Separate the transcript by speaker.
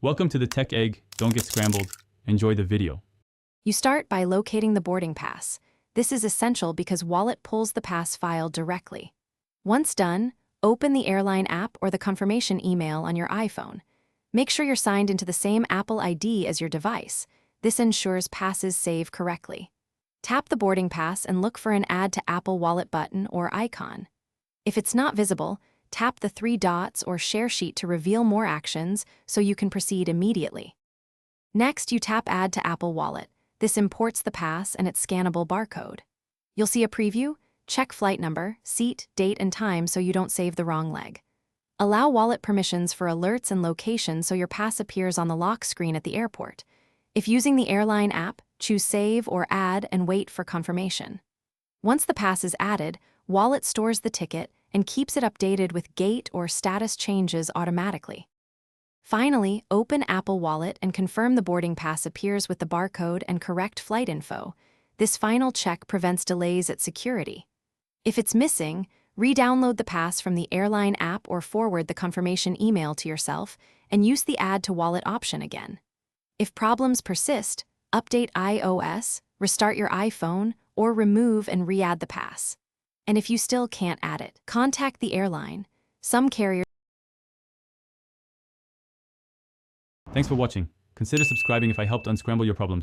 Speaker 1: Welcome to the Tech Egg. Don't get scrambled. Enjoy the video.
Speaker 2: You start by locating the boarding pass. This is essential because Wallet pulls the pass file directly. Once done, open the airline app or the confirmation email on your iPhone. Make sure you're signed into the same Apple ID as your device. This ensures passes save correctly. Tap the boarding pass and look for an Add to Apple Wallet button or icon. If it's not visible, tap the three dots or share sheet to reveal more actions so you can proceed immediately. Next, you tap Add to Apple Wallet. This imports the pass and its scannable barcode. You'll see a preview. Check flight number, seat, date, and time so you don't save the wrong leg. Allow wallet permissions for alerts and location so your pass appears on the lock screen at the airport. If using the airline app, choose Save or Add and wait for confirmation. Once the pass is added, Wallet stores the ticket and keeps it updated with gate or status changes automatically. Finally, open Apple Wallet and confirm the boarding pass appears with the barcode and correct flight info. This final check prevents delays at security. If it's missing, re-download the pass from the airline app or forward the confirmation email to yourself and use the Add to Wallet option again. If problems persist, update iOS, restart your iPhone, or remove and re-add the pass. And if you still can't add it, contact the airline. Some carriers.
Speaker 1: Thanks for watching. Consider subscribing if I helped unscramble your problems.